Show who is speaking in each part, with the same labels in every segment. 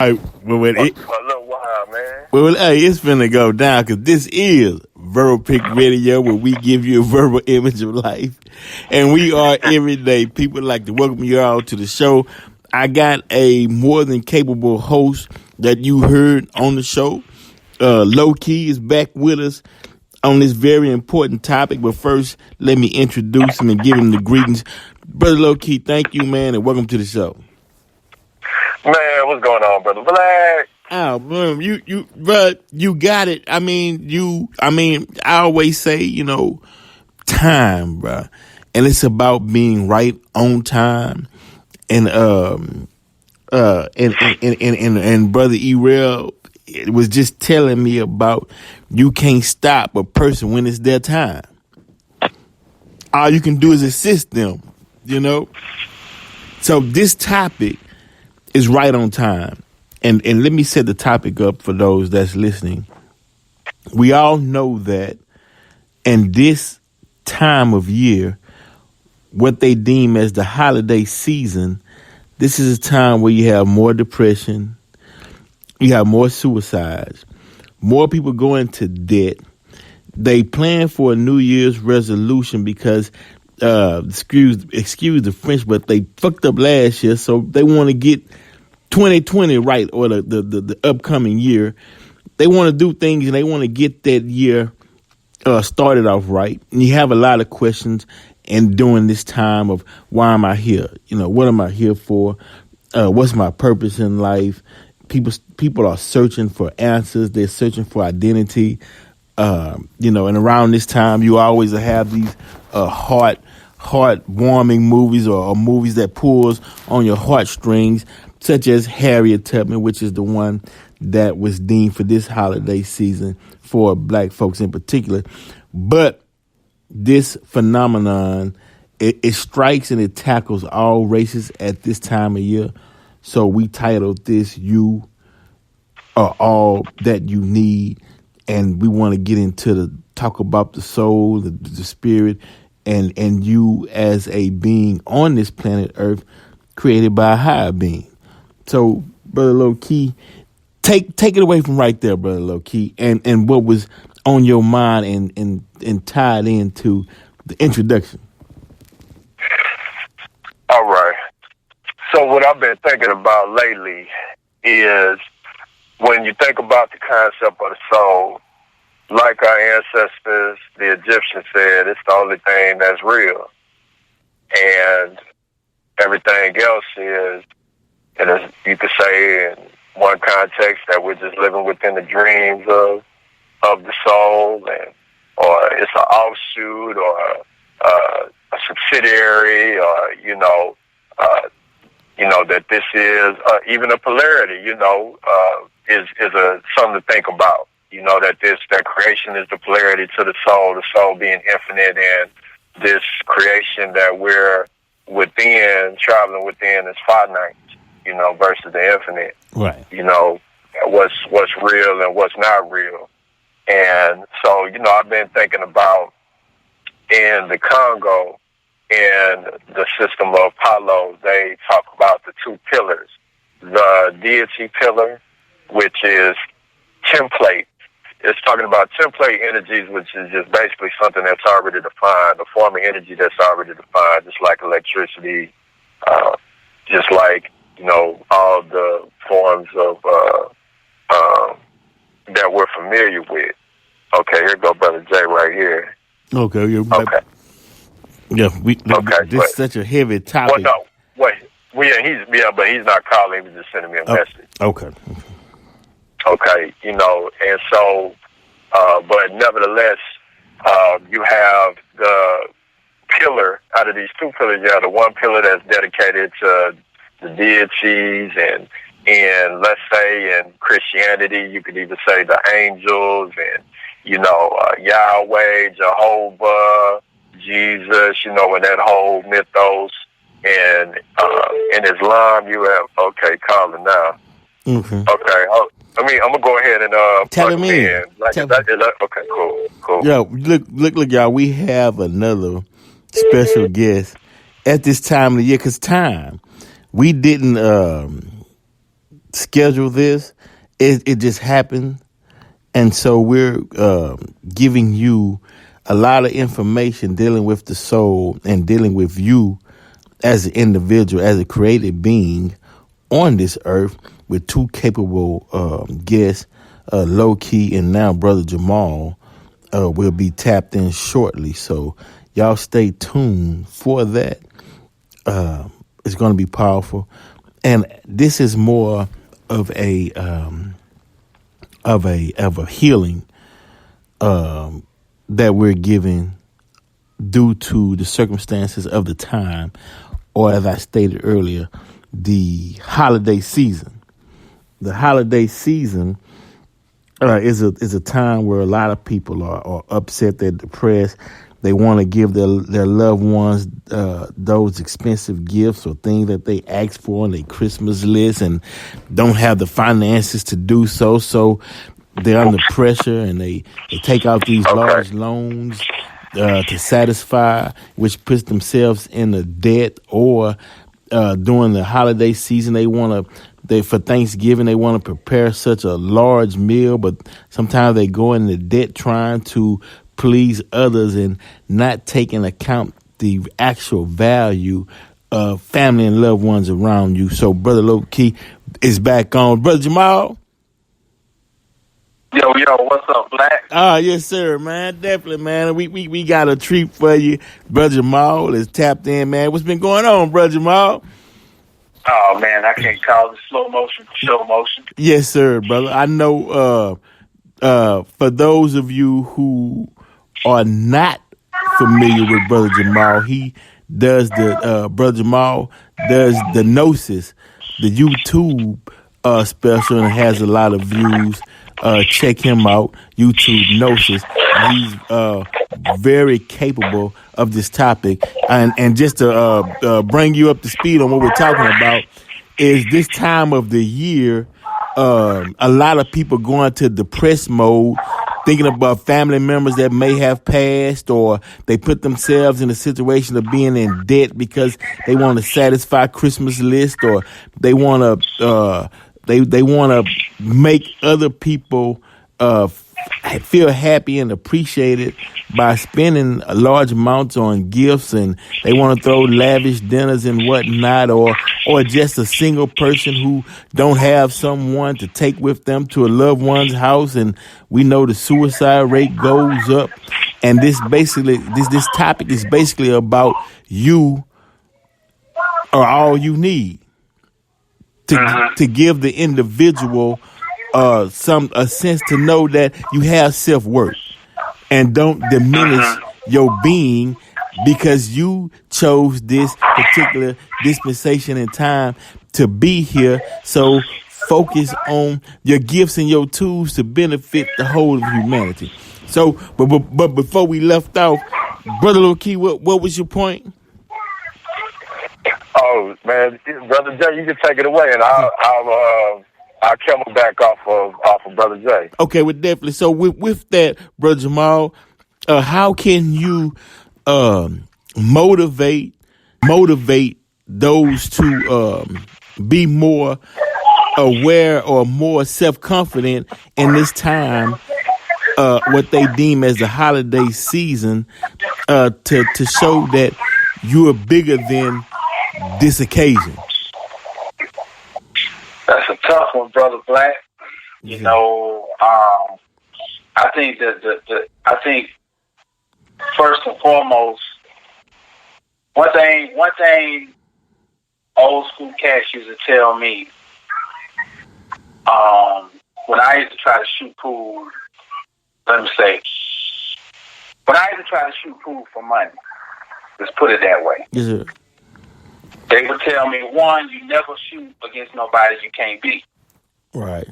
Speaker 1: Hey, well,
Speaker 2: For a little while, man.
Speaker 1: hey, it's finna go down because this is Verbal Pick Radio, where we give you a verbal image of life, and we are everyday people. Like to welcome you all to the show. I got a more than capable host that you heard on the show. Loki is back with us on this very important topic. But first, let me introduce him and give him the greetings. Brother Loki, thank you, man, and welcome to the show.
Speaker 2: Man, what's going on, Brother Black?
Speaker 1: Oh, man, you got it. I always say, time, bro, and it's about being right on time. And Brother Erel was just telling me about you can't stop a person when it's their time. All you can do is assist them, So this topic is right on time. And let me set the topic up for those that's listening. We all know that in this time of year, what they deem as the holiday season, this is a time where you have more depression, you have more suicides, more people go into debt. They plan for a New Year's resolution because, excuse the French, but they fucked up last year, so they want to get 2020 right, or the upcoming year. They want to do things and they want to get that year started off right. And you have a lot of questions. And during this time of why am I here? What am I here for? What's my purpose in life? People are searching for answers. They're searching for identity. And around this time, you always have these heartwarming movies or movies that pulls on your heartstrings, such as Harriet Tubman, which is the one that was deemed for this holiday season for black folks in particular. But this phenomenon, it strikes and it tackles all races at this time of year. So we titled this, You Are All That You Need. And we want to get into talk about the soul, the spirit, and you as a being on this planet Earth created by a higher being. So, Brother Loki, take it away from right there, Brother Loki, and what was on your mind and tied into the introduction.
Speaker 2: All right. So what I've been thinking about lately is when you think about the concept of the soul, like our ancestors, the Egyptians said, it's the only thing that's real. And everything else is, and you could say in one context that we're just living within the dreams of the soul, or it's an offshoot or a subsidiary, or that this is even a polarity. Is something to think about. That creation is the polarity to the soul being infinite, and this creation that we're within, traveling within, is finite. Versus the infinite.
Speaker 1: Right.
Speaker 2: What's real and what's not real. And so, I've been thinking about in the Congo, in the system of Palo, they talk about the two pillars. The deity pillar, which is template. It's talking about template energies, which is just basically something that's already defined, a form of energy that's already defined, just like electricity, just like, all the forms of that we're familiar with. Okay, here go Brother Jay right here.
Speaker 1: Okay,
Speaker 2: okay.
Speaker 1: This is such a heavy topic.
Speaker 2: Well, no, wait. But he's not calling. He was just sending me a message.
Speaker 1: Okay.
Speaker 2: Okay, and so, but nevertheless, you have the pillar. Out of these two pillars, you have the one pillar that's dedicated to the deities, and let's say in Christianity, you could even say the angels, and Yahweh, Jehovah, Jesus, and that whole mythos. And in Islam, you have calling now.
Speaker 1: Mm-hmm.
Speaker 2: Okay, I'm gonna go ahead and
Speaker 1: tell him in.
Speaker 2: Okay, cool.
Speaker 1: Yo, look, y'all. We have another special guest at this time of the year, because we didn't schedule this. It just happened. And so we're giving you a lot of information dealing with the soul and dealing with you as an individual, as a created being on this earth with two capable guests, Loki and now Brother Jamal, will be tapped in shortly. So y'all stay tuned for that. It's going to be powerful. And this is more of a healing that we're giving due to the circumstances of the time, or as I stated earlier, the holiday season. The holiday season is a time where a lot of people are upset, they're depressed. They want to give their loved ones those expensive gifts or things that they asked for on their Christmas list and don't have the finances to do so. So they're under pressure and they take out these large loans to satisfy, which puts themselves in a debt. Or during the holiday season, for Thanksgiving, they want to prepare such a large meal, but sometimes they go into debt trying to please others and not taking account the actual value of family and loved ones around you. So Brother Loki is back on. Brother Jamal?
Speaker 3: Yo, what's up, Black?
Speaker 1: Yes, sir, man. Definitely, man. We got a treat for you. Brother Jamal is tapped in, man. What's been going on, Brother Jamal?
Speaker 3: Oh, man, I can't call it slow motion for show motion.
Speaker 1: Yes, sir, brother. I know for those of you who are not familiar with Brother Jamal, he does Brother Jamal does the Gnosis, the YouTube special, and has a lot of views. Check him out, YouTube Gnosis. He's very capable of this topic. And just to bring you up to speed on what we're talking about, is this time of the year, a lot of people go into depressed mode, thinking about family members that may have passed, or they put themselves in a situation of being in debt because they want to satisfy Christmas list, or they want to they want to make other people feel happy and appreciated by spending large amounts on gifts, and they want to throw lavish dinners and whatnot, or just a single person who don't have someone to take with them to a loved one's house, and we know the suicide rate goes up. And this topic is basically about you are all you need to give the individual a sense to know that you have self-worth, and don't diminish your being because you chose this particular dispensation in time to be here. So focus on your gifts and your tools to benefit the whole of humanity. So, but before we left off, Brother Loki, what was your point?
Speaker 2: Oh man, Brother Jay, you can take it away, and I'll come back off of Brother Jay.
Speaker 1: Okay, well, definitely. So with that, Brother Jamal, how can you motivate those to be more aware or more self-confident in this time, what they deem as the holiday season, to show that you are bigger than this occasion?
Speaker 3: That's a tough one, Brother Black. You know, I think I think first and foremost, one thing old school cats used to tell me, when I used to try to shoot pool, when I used to try to shoot pool for money, let's put it that way.
Speaker 1: Yes, sir.
Speaker 3: They would tell me, one, you never shoot against nobody you can't beat.
Speaker 1: Right.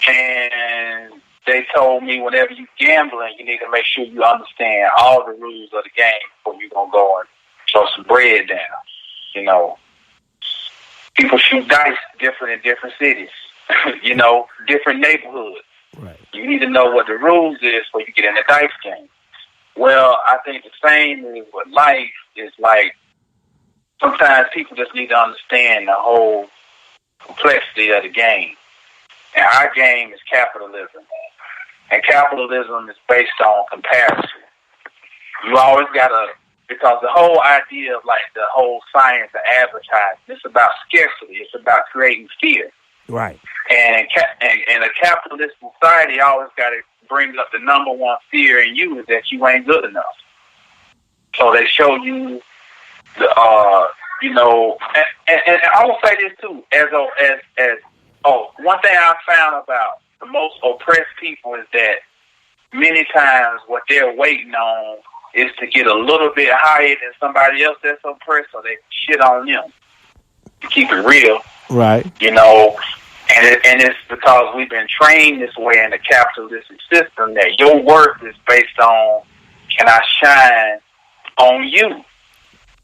Speaker 3: And they told me whenever you gambling, you need to make sure you understand all the rules of the game before you gonna go and throw some bread down. You know, people shoot dice different in different cities. You know, different neighborhoods.
Speaker 1: Right.
Speaker 3: You need to know what the rules is before you get in the dice game. Well, I think the same is with life. Is like sometimes people just need to understand the whole complexity of the game. And our game is capitalism. And capitalism is based on comparison. You always gotta, because the whole idea of like the whole science of advertising, it's about scarcity. It's about creating fear.
Speaker 1: Right.
Speaker 3: And in a capitalist society, always got to bring up the number one fear in you is that you ain't good enough. So they show you the, you know, and I will say this too, one thing I found about the most oppressed people is that many times what they're waiting on is to get a little bit higher than somebody else that's oppressed, so they shit on them. To keep it real,
Speaker 1: right?
Speaker 3: You know, and it's because we've been trained this way in the capitalistic system that your worth is based on, can I shine on you?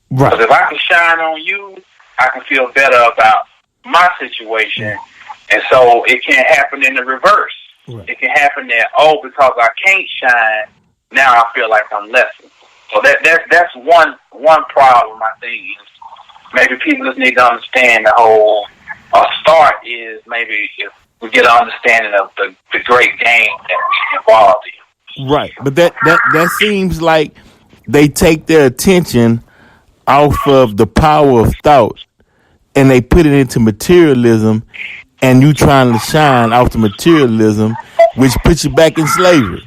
Speaker 1: Right.
Speaker 3: Because if I can shine on you, I can feel better about my situation. And so it can happen in the reverse. Right. It can happen that, because I can't shine, now I feel like I'm lessened. So that's one problem, I think. Maybe people just need to understand the whole start is maybe if we get an understanding of the great game that's involved in.
Speaker 1: Right. But that seems like they take their attention off of the power of thought and they put it into materialism, and you trying to shine off the materialism, which puts you back in slavery.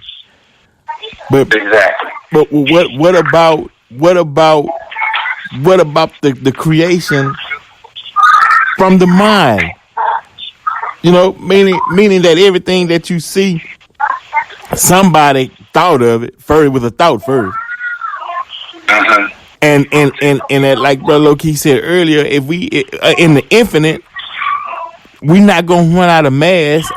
Speaker 1: But
Speaker 3: exactly.
Speaker 1: But what about the creation from the mind? You know, meaning that everything that you see, somebody thought of it first with a thought first.
Speaker 3: Uh-huh.
Speaker 1: And that, like Brother Loki said earlier, if we in the infinite, we're not gonna run out of mass,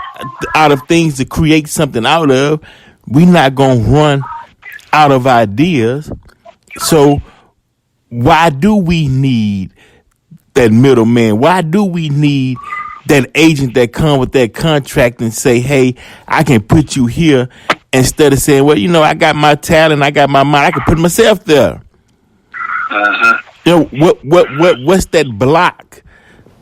Speaker 1: out of things to create something out of. We're not gonna run out of ideas. So why do we need that middleman? Why do we need that agent that come with that contract and say, hey, I can put you here, instead of saying, well, you know, I got my talent, I got my mind, I can put myself there.
Speaker 3: Uh-huh.
Speaker 1: You know, what's that block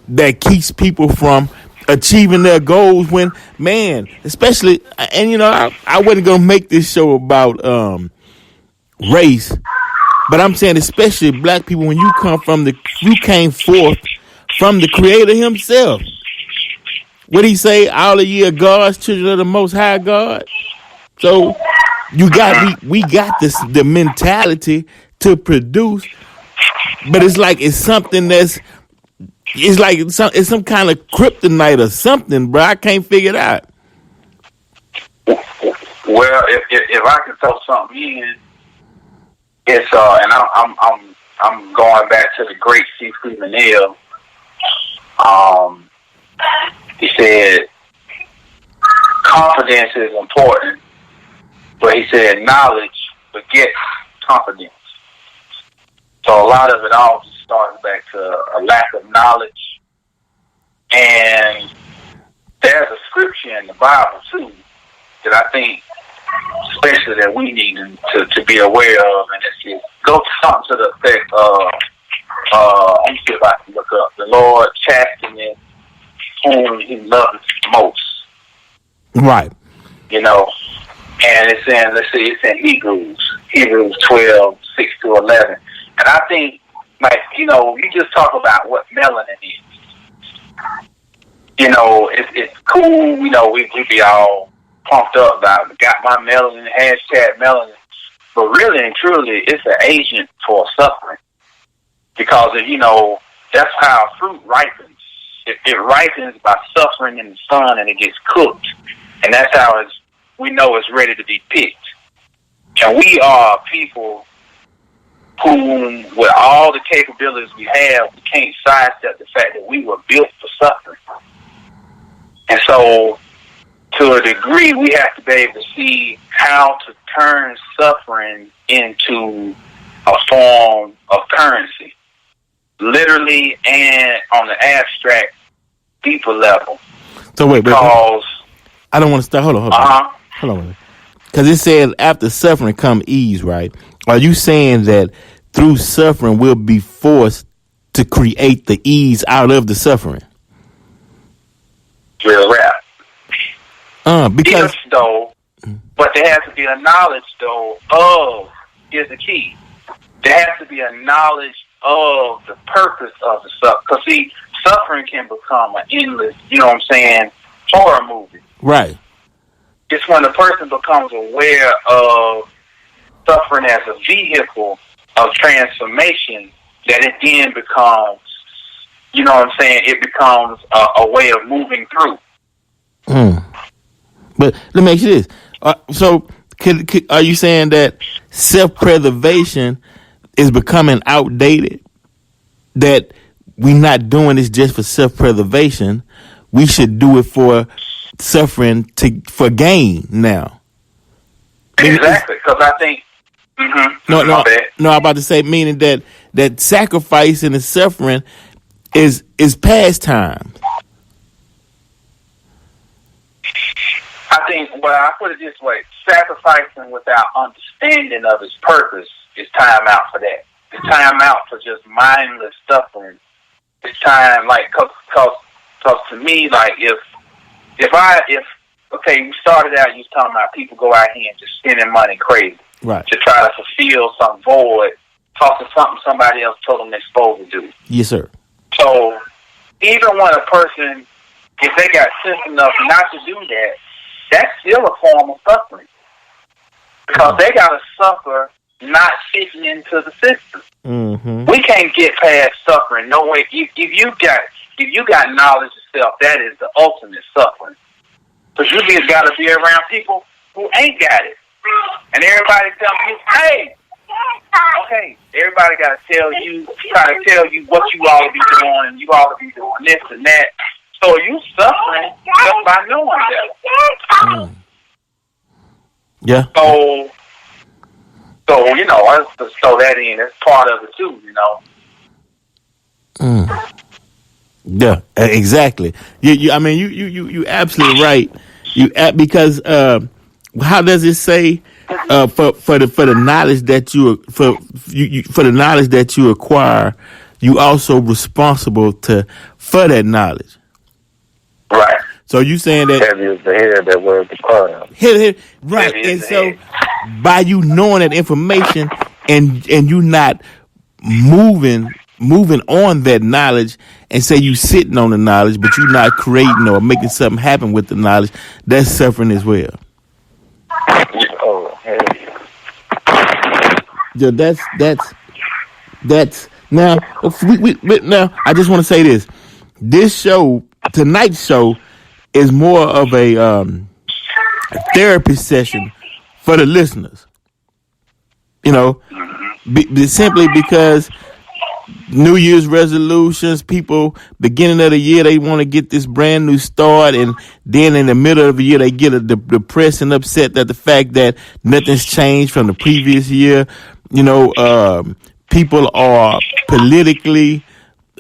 Speaker 1: that keeps people from achieving their goals when, man, especially, and you know, I wasn't going to make this show about race, but I'm saying especially black people, when you came forth from the Creator himself. What he say? All of ye are God's children of the Most High God. So we got the mentality to produce, but it's something it's some kind of kryptonite or something, bro. I can't figure it out.
Speaker 3: Well, if I could throw something in, it's and I'm going back to the great C. Freeman Hill. He said confidence is important, but he said knowledge begets confidence. So a lot of it all just starts back to a lack of knowledge. And there's a scripture in the Bible too that I think especially that we need to be aware of, and it's go to something to the effect of let me see if I can look up, the Lord chasteneth whom he loves most.
Speaker 1: Right.
Speaker 3: You know, and it's in Hebrews 12:6-11. And I think, like, you know, you just talk about what melanin is. You know, it's cool, you know, we be all pumped up about got my melanin, #melanin. But really and truly, it's an agent for suffering. Because, you know, that's how fruit ripens. It ripens by suffering in the sun, and it gets cooked. And that's how we know it's ready to be picked. And we are people who, with all the capabilities we have, we can't sidestep the fact that we were built for suffering. And so, to a degree, we have to be able to see how to turn suffering into a form of currency, literally and on the abstract, deeper level.
Speaker 1: So wait,
Speaker 3: because
Speaker 1: I don't want to start. Hold on. Because it says after suffering come ease, right? Are you saying that through suffering we'll be forced to create the ease out of the suffering?
Speaker 3: real rap.
Speaker 1: Because
Speaker 3: If though, but there has to be a knowledge though of, is the key. There has to be a knowledge of the purpose of the suffering. Because see, suffering can become an endless, you know what I'm saying, horror movie.
Speaker 1: right.
Speaker 3: It's when a person becomes aware of suffering as a vehicle of transformation that it then becomes, you know what I'm saying, it becomes a way of moving through.
Speaker 1: But let me ask you this. So are you saying that self-preservation is becoming outdated? That we're not doing this just for self-preservation. We should do it for suffering for gain now.
Speaker 3: Exactly, because I think.
Speaker 1: No, I'm about to say, meaning that sacrifice and the suffering is pastime.
Speaker 3: I think, well, I put it this way: sacrificing without understanding of its purpose is time out for that. It's time out for just mindless suffering. It's time, like, cause to me, like, if okay, you started out, you was talking about people go out here and just spending money crazy,
Speaker 1: right,
Speaker 3: to try to fulfill some void, talk to something somebody else told them they're supposed to do.
Speaker 1: Yes, sir.
Speaker 3: So even when a person, if they got sense enough not to do that, that's still a form of suffering, because they got to suffer not fitting into the system.
Speaker 1: Mm-hmm.
Speaker 3: We can't get past suffering. No way. If you got knowledge of self, that is the ultimate suffering. Because you just got to be around people who ain't got it, and everybody telling you, "Hey, okay." Everybody got to try to tell you what you ought to be doing, and you ought to be doing this and that. So you suffering just by knowing that.
Speaker 1: Yeah.
Speaker 3: So you know, let's just throw that in. That's part of it too, you know.
Speaker 1: Yeah, exactly. I mean, you absolutely right. Because how does it say for the knowledge that for the knowledge that you acquire, you also responsible for that knowledge.
Speaker 3: Right.
Speaker 1: So you saying that
Speaker 2: heavy is the head that wears the crown.
Speaker 1: Right.
Speaker 3: Heavy
Speaker 1: And
Speaker 3: is the
Speaker 1: so
Speaker 3: head.
Speaker 1: by you knowing that information and you not moving on that knowledge, and say you sitting on the knowledge, but you're not creating or making something happen with the knowledge, that's suffering as well.
Speaker 2: Oh,
Speaker 1: Yeah, that's now. Now I just want to say this. Tonight's show is more of a therapy session for the listeners. You know, simply because New Year's resolutions, people beginning of the year, they want to get this brand new start, and then in the middle of the year they get depressed and upset that the fact that nothing's changed from the previous year. You know, people are politically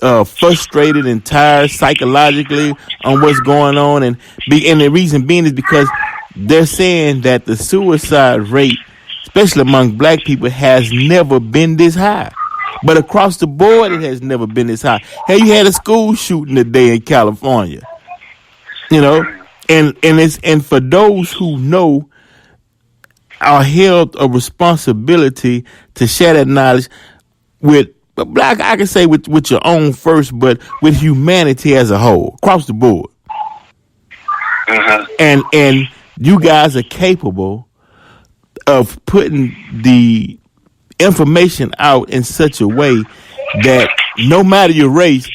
Speaker 1: frustrated and tired psychologically on what's going on, and the reason being is because they're saying that the suicide rate, especially among black people, has never been this high. But across the board, it has never been this high. Hey, you had a school shooting today in California, you know, and for those who know, are held a responsibility to share that knowledge with black. I can say with your own first, but with humanity as a whole, across the board. And you guys are capable of putting the information out in such a way that no matter your race,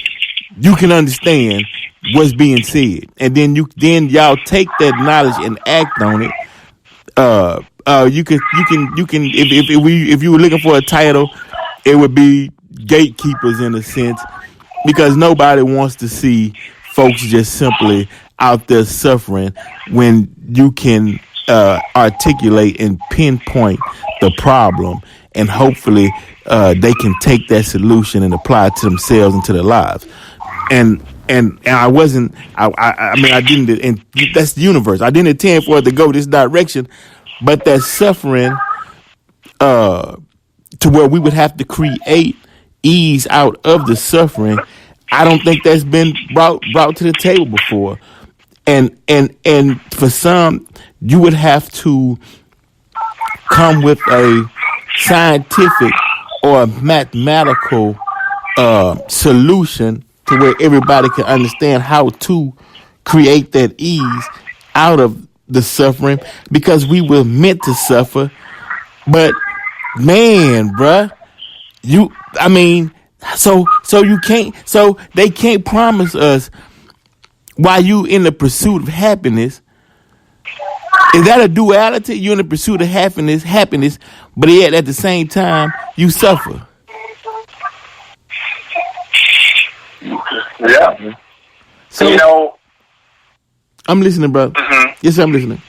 Speaker 1: you can understand what's being said, and then y'all take that knowledge and act on it. You can if you were looking for a title, it would be gatekeepers in a sense, because nobody wants to see folks just simply out there suffering when you can articulate and pinpoint the problem, and hopefully they can take that solution and apply it to themselves and to their lives. And I wasn't. I mean, I didn't. And that's the universe. I didn't intend for it to go this direction, but that suffering, to where we would have to create ease out of the suffering, I don't think that's been brought to the table before. And for some, you would have to come with a scientific or mathematical solution to where everybody can understand how to create that ease out of the suffering, because we were meant to suffer. But man, bruh, so they can't promise us while you in the pursuit of happiness. Is that a duality? You're in the pursuit of happiness, but yet at the same time you suffer.
Speaker 3: Yeah.
Speaker 1: So
Speaker 3: You know,
Speaker 1: I'm listening, brother.
Speaker 3: Mm-hmm.
Speaker 1: Yes, I'm listening.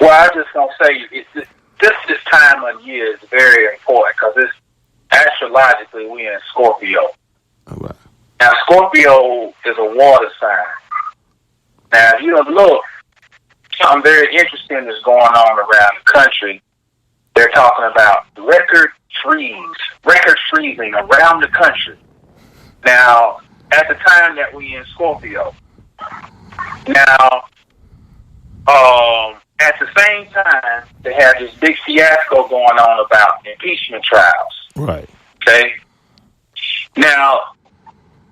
Speaker 3: well, I just gonna say this time of year is very important because it's astrologically we're in Scorpio.
Speaker 1: All right.
Speaker 3: Now, Scorpio is a water sign. Now, you know, look, something very interesting is going on around the country. They're talking about record freezing around the country. Now, at the time that we in Scorpio. Now, at the same time, they have this big fiasco going on about impeachment trials.
Speaker 1: Right.
Speaker 3: Okay? Now,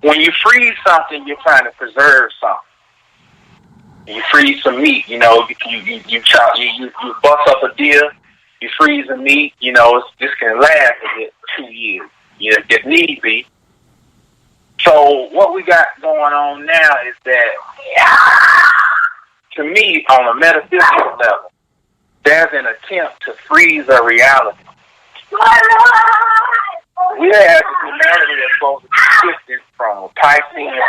Speaker 3: when you freeze something, you're trying to preserve something. You freeze some meat, you know, you bust up a deer, you freeze the meat, you know, this can last a bit 2 years, you know, if need be. So what we got going on now is that, to me, on a metaphysical level, there's an attempt to freeze a reality. We have humanity that's supposed to be shifted from a Piscean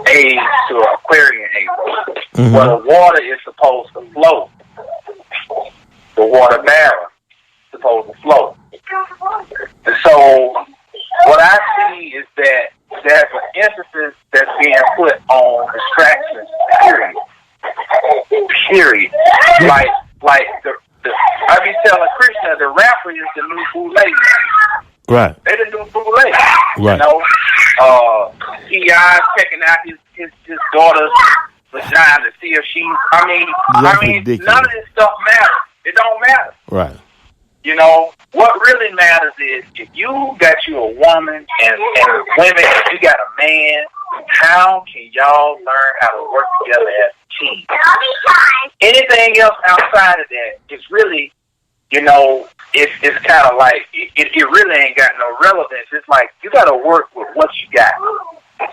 Speaker 3: age to an Aquarian age,
Speaker 1: Mm-hmm.
Speaker 3: where the water is supposed to flow. The water barrel is supposed to flow. And so what I see is that there's an emphasis that's being put on distractions, period. Like the I be telling Krishna, the rapper is the new boule.
Speaker 1: Right.
Speaker 3: They the new boule.
Speaker 1: Right.
Speaker 3: You know, T.I. checking out his daughter's vagina to see if she's. I mean,
Speaker 1: ridiculous.
Speaker 3: None of this stuff matters. It don't matter.
Speaker 1: Right.
Speaker 3: You know, what really matters is if you got you a woman and women, if you got a man, how can y'all learn how to work together as a team? Anything else outside of that is really, you know, it's kind of like, it really ain't got no relevance. It's like, you got to work with what you got.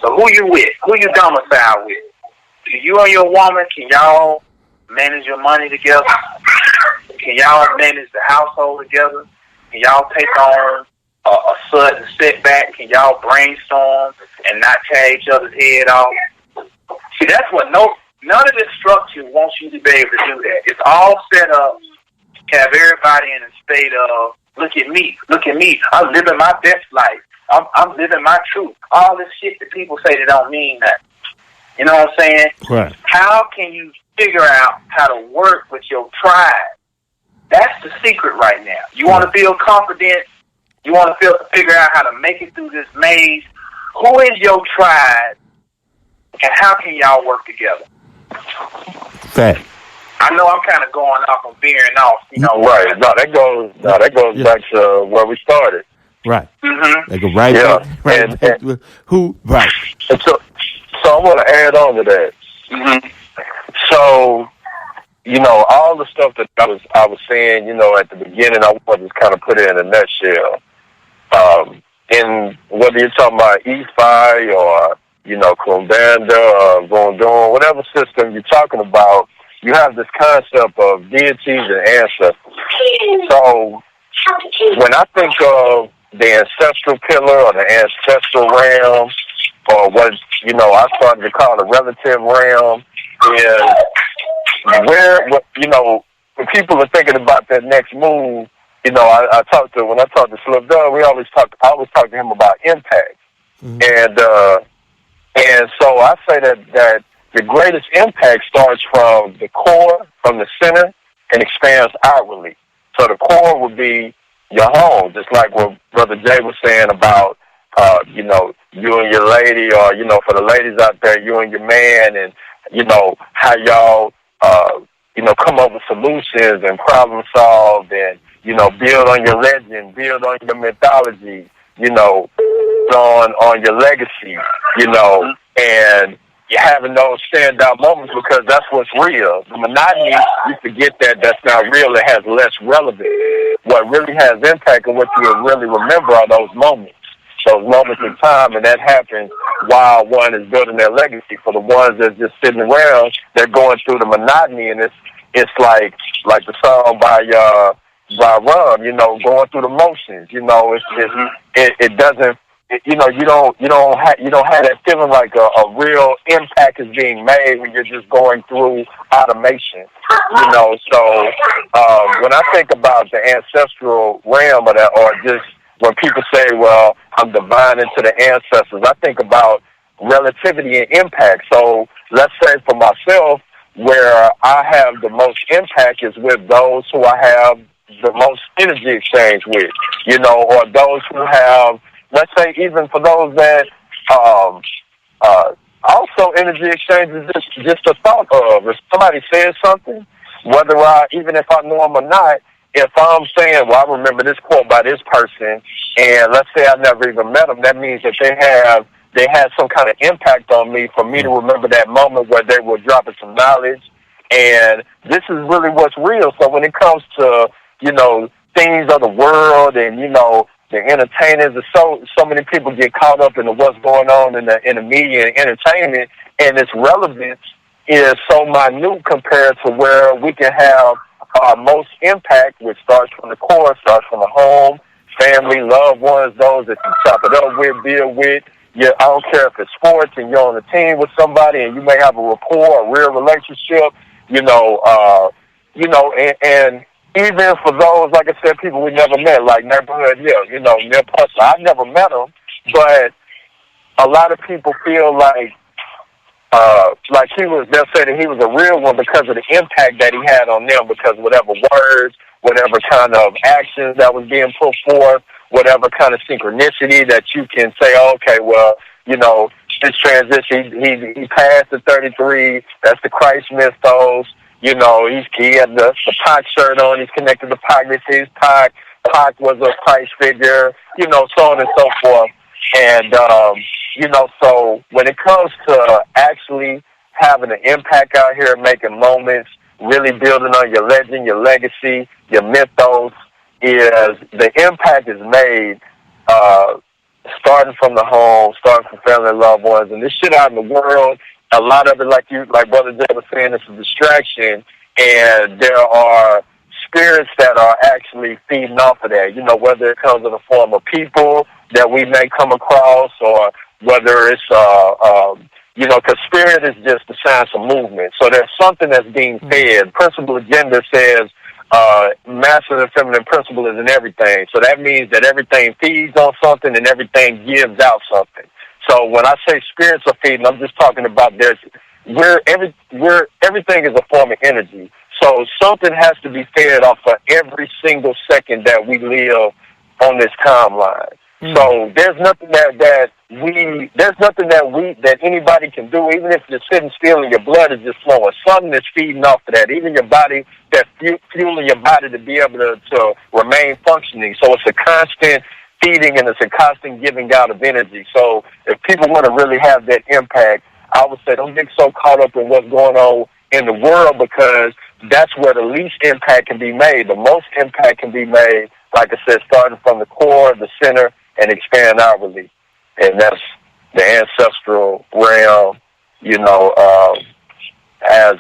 Speaker 3: So who you with? Who you domicile with? Do you and your woman, can y'all manage your money together? Can y'all manage the household together? Can y'all take on a sudden setback? Can y'all brainstorm and not tear each other's head off? See, that's what none of this structure wants you to be able to do that. It's all set up to have everybody in a state of, look at me, I'm living my best life. I'm living my truth. All this shit that people say that don't mean nothing. You know what I'm saying?
Speaker 1: Right.
Speaker 3: How can you figure out how to work with your tribe? That's the secret right now. You want to feel confident. You want to figure out how to make it through this maze. Who is your tribe, and how can y'all work together?
Speaker 1: Fact.
Speaker 3: I know I'm kind of going off and veering off. You know,
Speaker 2: Right. No, that goes
Speaker 1: Yeah.
Speaker 2: back to where we started.
Speaker 1: Right.
Speaker 3: Mm-hmm.
Speaker 1: Like a right.
Speaker 2: Yeah.
Speaker 1: Right.
Speaker 2: And
Speaker 1: Who? Right.
Speaker 2: And so I want to add on to that.
Speaker 3: Mm-hmm.
Speaker 2: So, you know, all the stuff that I was saying, you know, at the beginning, I want to just kind of put it in a nutshell. In whether you're talking about EFI or, you know, Kumbanda or Vondon, whatever system you're talking about, you have this concept of deities and ancestors. So when I think of the ancestral pillar or the ancestral realm, or what, you know, I started to call the relative realm, is you know, when people are thinking about that next move, you know, when I talked to Slim Dunn, I always talk to him about impact. Mm-hmm. And so I say that the greatest impact starts from the core, from the center, and expands outwardly. So the core would be your home, just like what Brother Jay was saying about you and your lady, or, for the ladies out there, you and your man, and, how y'all, come up with solutions and problem solve, and, build on your legend, build on your mythology, on your legacy, and you're having those standout moments because that's what's real. The monotony, you forget that's not real. It has less relevance. What really has impact and what you will really remember are those moments in time, and that happens while one is building their legacy. For the ones that's just sitting around, they're going through the monotony, and it's like the song by Rum, going through the motions. It doesn't. You don't have that feeling like a real impact is being made when you're just going through automation. So when I think about the ancestral realm of that, or just when people say, well, I'm divine into the ancestors, I think about relativity and impact. So let's say for myself, where I have the most impact is with those who I have the most energy exchange with, or those who have, let's say, even for those that also energy exchange is just a thought of. If somebody says something, whether even if I know them or not, if I'm saying, well, I remember this quote by this person, and let's say I never even met them, that means that they had some kind of impact on me for me to remember that moment where they were dropping some knowledge. And this is really what's real. So when it comes to, things of the world and, the entertainers, so many people get caught up in what's going on in the media and entertainment, and its relevance is so minute compared to where we can have our most impact, which starts from the core, starts from the home, family, loved ones, those that you chop it up with, build with. I don't care if it's sports and you're on a team with somebody and you may have a rapport, a real relationship, and even for those, like I said, people we never met, like Neighborhood Hill, Neil Pussler. I've never met him, but a lot of people feel like they'll say that he was a real one because of the impact that he had on them, because whatever words, whatever kind of actions that was being put forth, whatever kind of synchronicity that you can say, okay, well, this transition, he passed the 33, that's the Christ mythos, he had the Pac shirt on, he's connected to Pac, this is Pac was a Christ figure, so on and so forth. And, so when it comes to actually having an impact out here, making moments, really building on your legend, your legacy, your mythos, is the impact is made starting from the home, starting from family and loved ones. And this shit out in the world, a lot of it, like Brother Jay was saying, it's a distraction. And there are spirits that are actually feeding off of that, whether it comes in the form of people that we may come across, or whether it's, because spirit is just the science of movement. So there's something that's being fed. Principle agenda says masculine and feminine principle is in everything. So that means that everything feeds on something and everything gives out something. So when I say spirits are feeding, I'm just talking about everything is a form of energy. So something has to be fed off of every single second that we live on this timeline. So there's nothing that anybody can do, even if you're sitting still and your blood is just flowing. Something is feeding off of that. Even your body, that's fueling your body to be able to remain functioning. So it's a constant feeding and it's a constant giving out of energy. So if people want to really have that impact, I would say don't get so caught up in what's going on in the world, because that's where the least impact can be made. The most impact can be made, like I said, starting from the core, the center, and expand outwardly. And that's the ancestral realm, as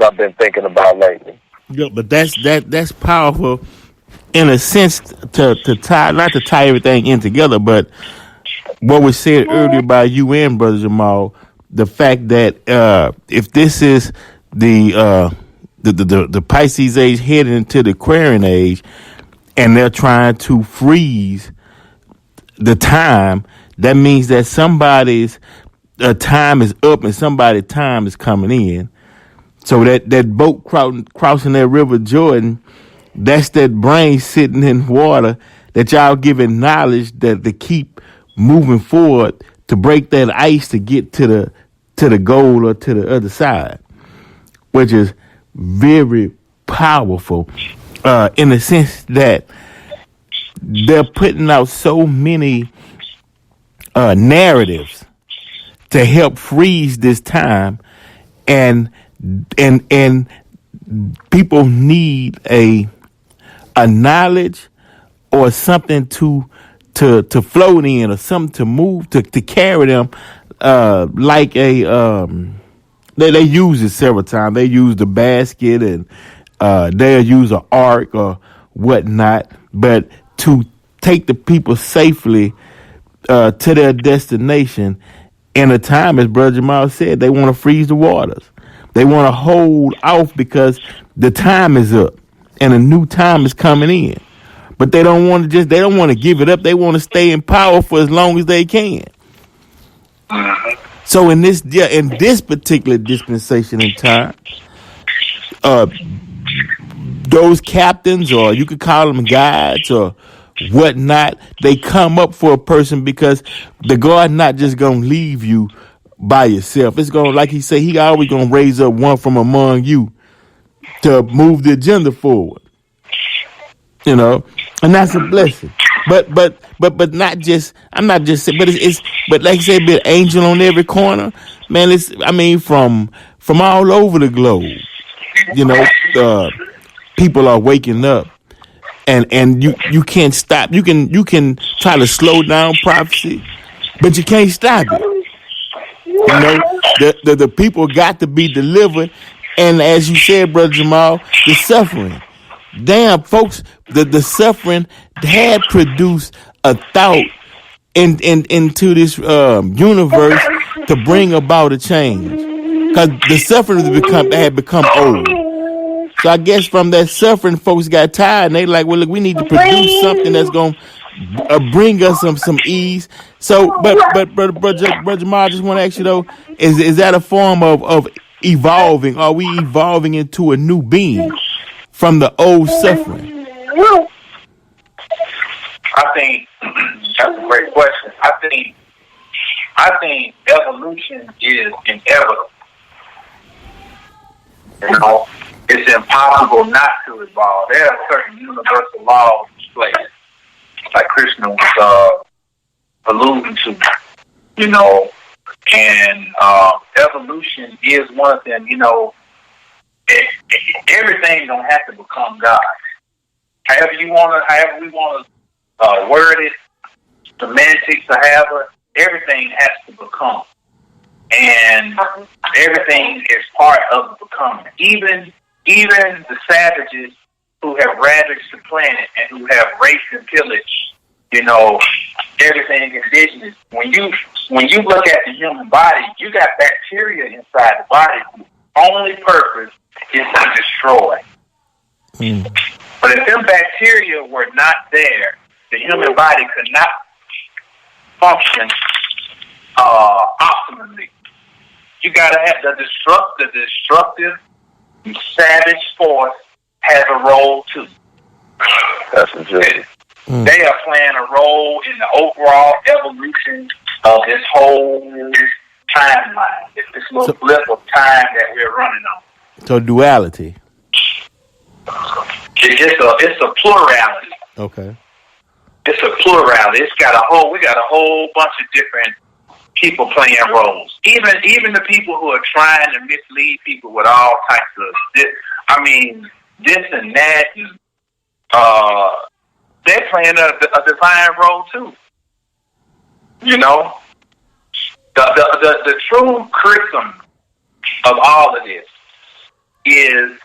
Speaker 2: I've been thinking about lately.
Speaker 1: Yeah, but that's powerful in a sense to tie, not to tie everything in together, but what was said earlier by you and Brother Jamal, the fact that if this is the Pisces age heading into the Aquarian age, and they're trying to freeze the time, that means that somebody's time is up and somebody's time is coming in. So that boat crossing that River Jordan, that's that brain sitting in water that y'all giving knowledge that to keep moving forward to break that ice to get to the goal or to the other side, which is very powerful in the sense that they're putting out so many narratives to help freeze this time, and people need a knowledge or something to float in, or something to move to carry them, like a they use it several times. They use the basket, and they'll use an ark or whatnot, but to take the people safely to their destination in a time, as Brother Jamal said, they want to freeze the waters. They want to hold off because the time is up and a new time is coming in. But they don't want to give it up. They want to stay in power for as long as they can. So in this particular dispensation in time, those captains, or you could call them guides or whatnot, they come up for a person because the God not just gonna leave you by yourself. It's gonna, like he said, he always gonna raise up one from among you to move the agenda forward. You know, and that's a blessing. But not just, I'm not just saying, but but like I said, be an angel on every corner, man. From all over the globe, you know, people are waking up, and you can't stop. You can try to slow down prophecy, but you can't stop it. You know, the people got to be delivered, and as you said, Brother Jamal, the suffering. Damn, folks, the suffering had produced a thought into this universe to bring about a change, because the suffering had become old. So I guess from that suffering, folks got tired, and they like, well, look, we need to produce something that's gonna bring us some ease. So, but Brother Jamal, I just want to ask you though, is that a form of evolving? Are we evolving into a new being from the old suffering?
Speaker 3: I think that's a great question. I think evolution is inevitable. You know, it's impossible not to evolve. There are certain universal laws in place, like Krishna was alluding to. You know, and evolution is one of them. You know, everything don't have to become God. However we want to word it, semantics, or however, everything has to become, and everything is part of the becoming. Even the savages who have ravaged the planet and who have raped and pillaged, you know, everything indigenous. When you look at the human body, you got bacteria inside the body whose only purpose is to destroy. But if them bacteria were not there, the human body could not function optimally. You gotta have the destructive, savage force has a role too.
Speaker 2: That's interesting.
Speaker 3: They are playing a role in the overall evolution of this whole timeline. It's this little blip of time that we're running on.
Speaker 1: So duality.
Speaker 3: It's a plurality.
Speaker 1: Okay.
Speaker 3: It's a plurality. We got a whole bunch of different people playing roles. Even the people who are trying to mislead people with all types of this and that, they're playing a divine role too. You know, the true criticism of all of this is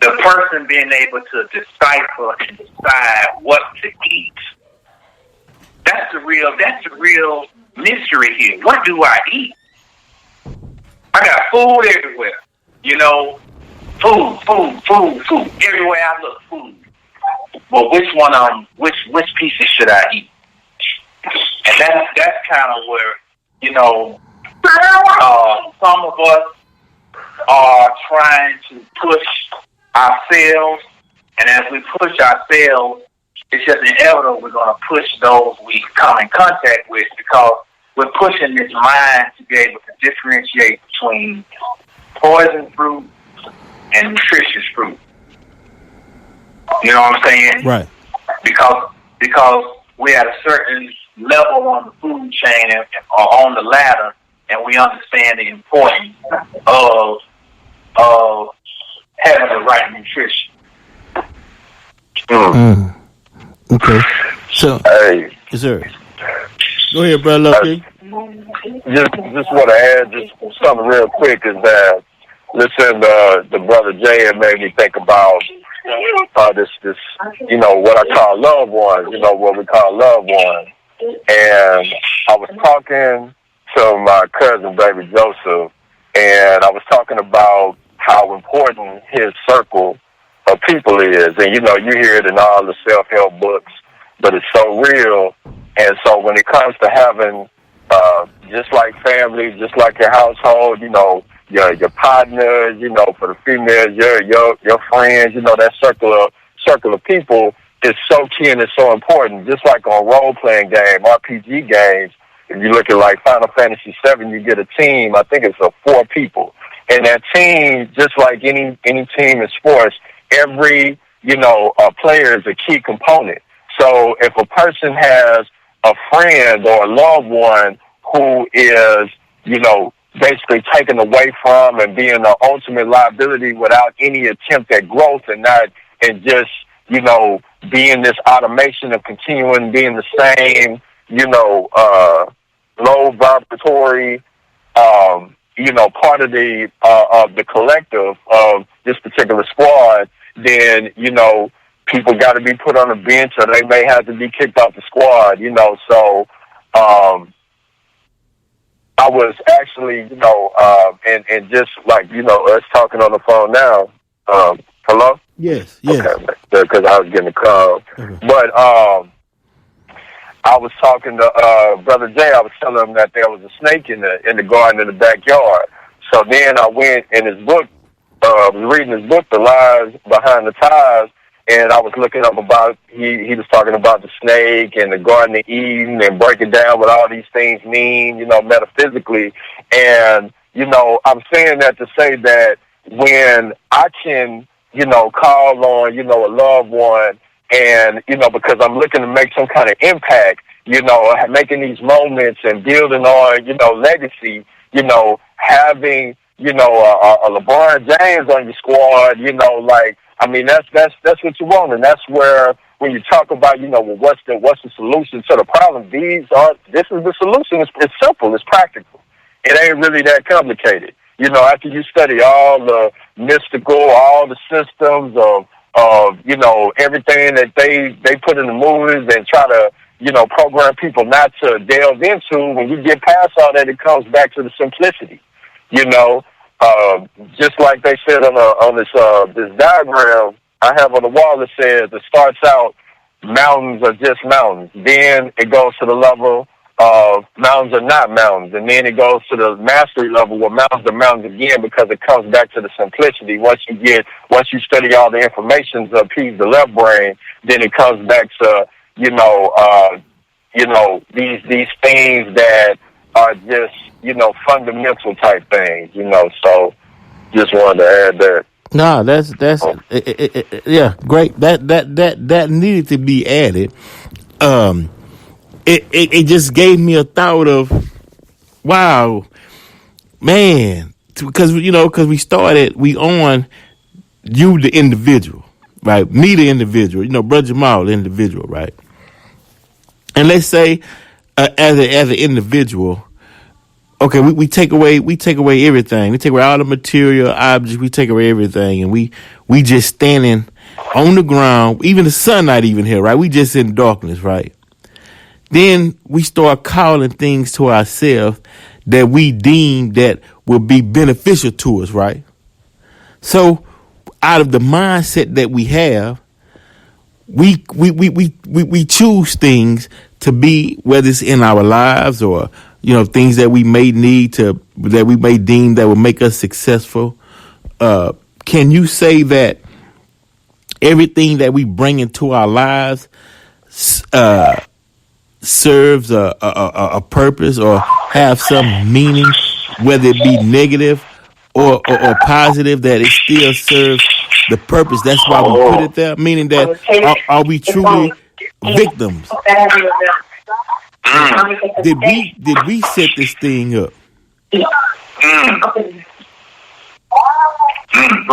Speaker 3: the person being able to decipher and decide what to eat. That's the real mystery here. What do I eat? I got food everywhere. You know, food. Everywhere I look, food. Well, which pieces should I eat? And that's kind of where, you know, some of us are trying to push ourselves, and as we push ourselves, it's just inevitable we're going to push those we come in contact with, because we're pushing this mind to be able to differentiate between poison fruit and nutritious fruit. You know what I'm saying?
Speaker 1: Right.
Speaker 3: Because we're at a certain level on the food chain or on the ladder, and we understand the importance of having the right nutrition.
Speaker 1: Okay. So,
Speaker 2: Hey,
Speaker 1: yes, sir. Go ahead, brother Loki.
Speaker 2: just want to add just something real quick is that, listen, the brother Jay had made me think about this, what I call loved ones, what we call loved ones. And I was talking to my cousin, baby Joseph, and I was talking about how important his circle of people is. And, you hear it in all the self-help books, but it's so real. And so when it comes to having, just like family, just like your household, your partners, for the females, your friends, that circle of people is so key and it's so important. Just like on role-playing game, RPG games, if you look at like Final Fantasy VII, you get a team, I think it's 4 people. And that team, just like any team in sports, every, player is a key component. So if a person has a friend or a loved one who is, basically taken away from and being an ultimate liability without any attempt at growth and just, being this automation of continuing being the same, low vibratory, part of the collective of this particular squad, then, people got to be put on a bench or they may have to be kicked off the squad, so, I was actually, and just like, us talking on the phone now, hello?
Speaker 1: Yes.
Speaker 2: Okay, because I was getting a call.
Speaker 1: Okay.
Speaker 2: But I was talking to Brother Jay. I was telling him that there was a snake in the garden in the backyard. So then I went in his book, was reading his book, The Lies Behind the Ties, and I was looking up about, he was talking about the snake and the Garden of Eden and breaking down what all these things mean, metaphysically. And, I'm saying that to say that when I can, call on, a loved one and, because I'm looking to make some kind of impact, making these moments and building on, legacy, having, a LeBron James on your squad, that's what you want. And that's where, when you talk about, what's the solution to the problem, this is the solution. It's simple. It's practical. It ain't really that complicated. After you study all the mystical, all the systems of everything that they put in the movies and try to, program people not to delve into, when you get past all that, it comes back to the simplicity. Just like they said on this diagram I have on the wall, that says it starts out, mountains are just mountains. Then it goes to the level of mountains are not mountains. And then it goes to the mastery level where mountains are mountains again, because it comes back to the simplicity. Once you study all the information to appease the left brain, then it comes back to, these things that are just, fundamental type things, so just wanted to add that.
Speaker 1: No, that's yeah, great. That needed to be added. It just gave me a thought of, wow, man, because we started, we on you the individual, right? Me the individual, Bro.Jamal the individual, right? And let's say as an individual, okay, we take away everything. We take away all the material objects. We take away everything, and we just standing on the ground. Even the sun not even here, right? We just in darkness, right? Then we start calling things to ourselves that we deem that will be beneficial to us, right? So, out of the mindset that we have, we choose things to be, whether it's in our lives or things that we may that we may deem that will make us successful. Can you say that everything that we bring into our lives serves a purpose or have some meaning, whether it be negative or positive, that it still serves the purpose. That's why we put it there. Meaning that are we truly victims? Did we set this thing up?
Speaker 3: Who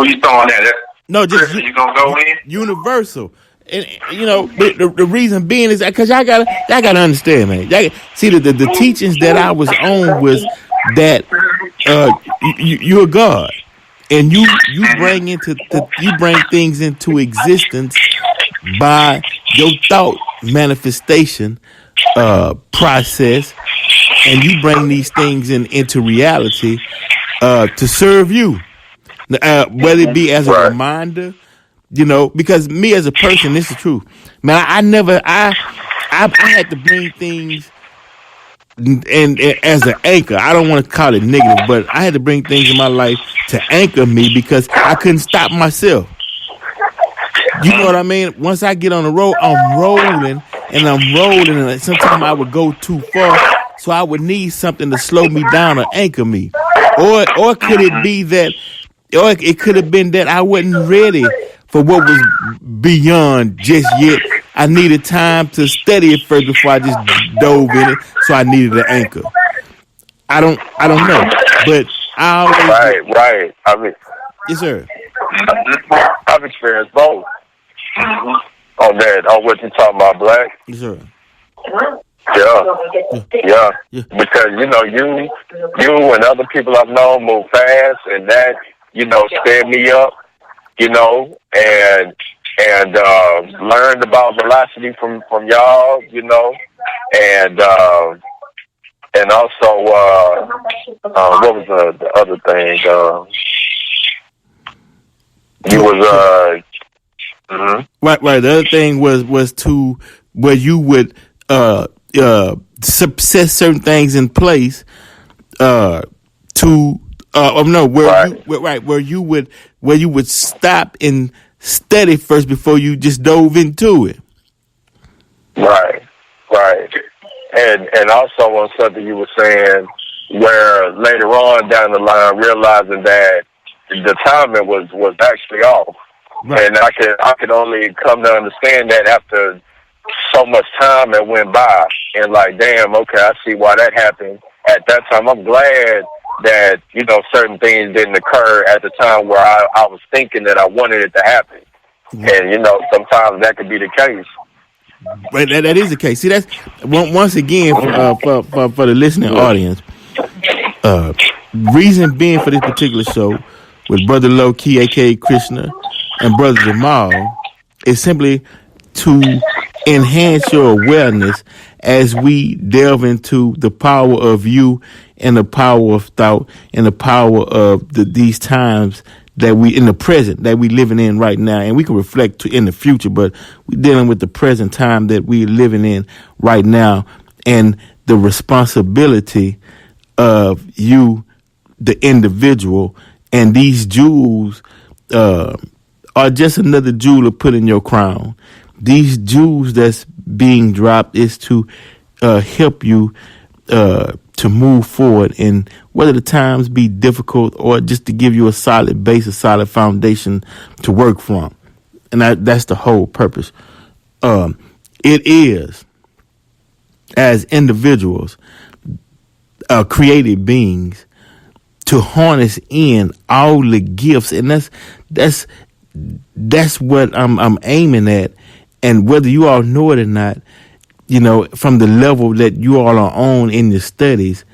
Speaker 3: you throwing at?
Speaker 1: No, just
Speaker 3: you gonna go in?
Speaker 1: universal. And the reason being is that because y'all gotta understand, man. See the teachings that I was on was that you're a God, and you bring things into existence by your thought manifestation process, and you bring these things into reality to serve you, whether it be as a reminder. Because me as a person, this is the truth, man. I had to bring things and as an anchor. I don't want to call it negative, but I had to bring things in my life to anchor me because I couldn't stop myself. You know what I mean? Once I get on the road, I'm rolling, and sometimes I would go too far, so I would need something to slow me down or anchor me. Or could it be that, or it could have been that I wasn't ready for what was beyond just yet. I needed time to study it first before I just dove in it, so I needed an anchor. I don't know, but I always
Speaker 2: right. I mean,
Speaker 1: yes, sir.
Speaker 2: I've experienced both on that. On what you talking about, Black?
Speaker 1: Yes, sir.
Speaker 2: Yeah. Because you and other people I've known move fast, and that sped me up. And learned about velocity from y'all, and also what was the other thing? You was
Speaker 1: right. The other thing was to where you would set certain things in place where you would stop and study first before you just dove into it.
Speaker 2: Right. And also on something you were saying, where later on down the line, realizing that the timing was actually off, right. And I could only come to understand that after so much time that went by, and like, damn, okay, I see why that happened at that time. I'm glad that certain things didn't occur at the time where I was thinking that I wanted it to happen. And sometimes that could be the case.
Speaker 1: But that is the case. See, that's once again for the listening audience. Reason being for this particular show with Brother Loki, aka Krishna, and Brother Jamal, is simply to enhance your awareness as we delve into the power of you and the power of thought and the power of these times that we in the present that we living in right now. And we can reflect in the future, but we're dealing with the present time that we're living in right now, and the responsibility of you, the individual. And these jewels are just another jewel to put in your crown. These jewels that's being dropped is to help you to move forward, and whether the times be difficult or just to give you a solid base, a solid foundation to work from. And that's the whole purpose. It is, as individuals, created beings, to harness in all the gifts, and that's what I'm aiming at. And whether you all know it or not, from the level that you all are on in your studies,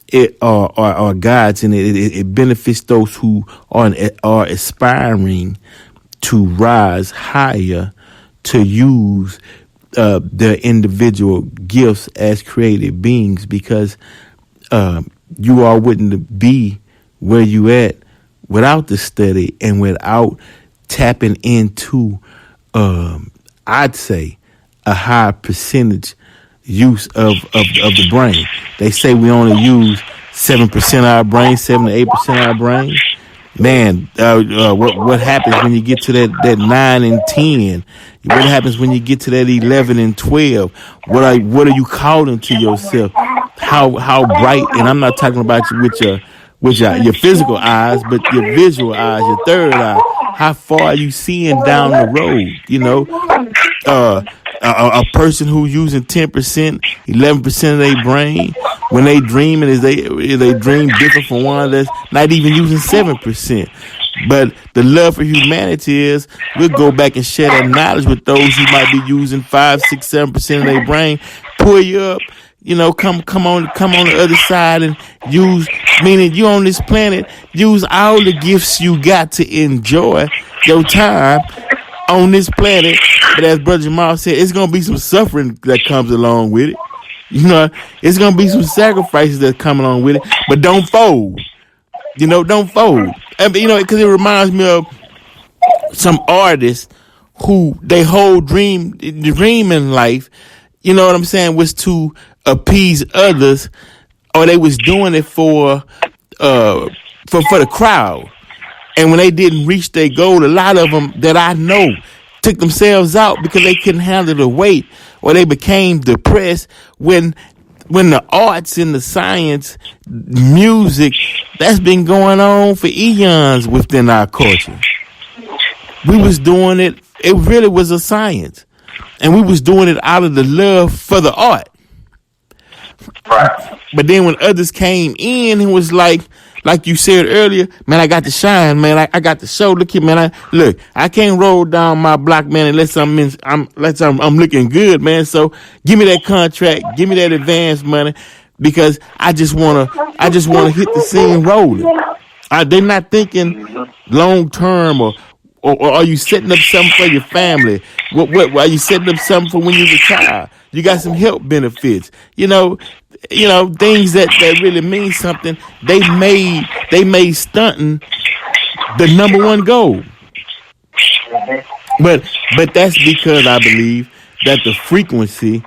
Speaker 1: it are guides, and it benefits those who are aspiring to rise higher, to use their individual gifts as created beings, because you all wouldn't be where you at without the study and without tapping into, I'd say, a high percentage use of the brain. They say we only use 7% of our brain, 7 to 8% of our brain. Man, what happens when you get to that 9 and 10? What happens when you get to that 11 and 12? What are you calling to yourself? How bright? And I'm not talking about you with your physical eyes, but your visual eyes, your third eye. How far are you seeing down the road? You know, a person who's using 10%, 11% of their brain when they dreaming is they dream different from one that's not even using 7%. But the love for humanity is we'll go back and share that knowledge with those who might be using 5, 6, 7% of their brain. Pull you up, you know, come on the other side and use, meaning you on this planet, use all the gifts you got to enjoy your time on this planet. But as Brother Jamal said, it's gonna be some suffering that comes along with it. You know, it's gonna be some sacrifices that come along with it. But don't fold. You know, don't fold. I mean, you know, because it reminds me of some artists who they whole dream in life, you know what I'm saying, was to appease others, or they was doing it for the crowd. And when they didn't reach their goal, a lot of them that I know took themselves out because they couldn't handle the weight, or they became depressed when the arts and the science, music, that's been going on for eons within our culture. We was doing it. It really was a science. And we was doing it out of the love for the art.
Speaker 2: Right.
Speaker 1: But then when others came in and was like you said earlier, man, I got to shine, man. I got to show. Look here, man. I can't roll down my block, man, unless I'm looking good, man. So give me that contract, give me that advance money, because I just wanna hit the scene rolling. They're not thinking long term, or are you setting up something for your family? What are you setting up something for when you're a child? You got some health benefits, you know, things that really mean something. They made stunting the number one goal. But that's because I believe that the frequency,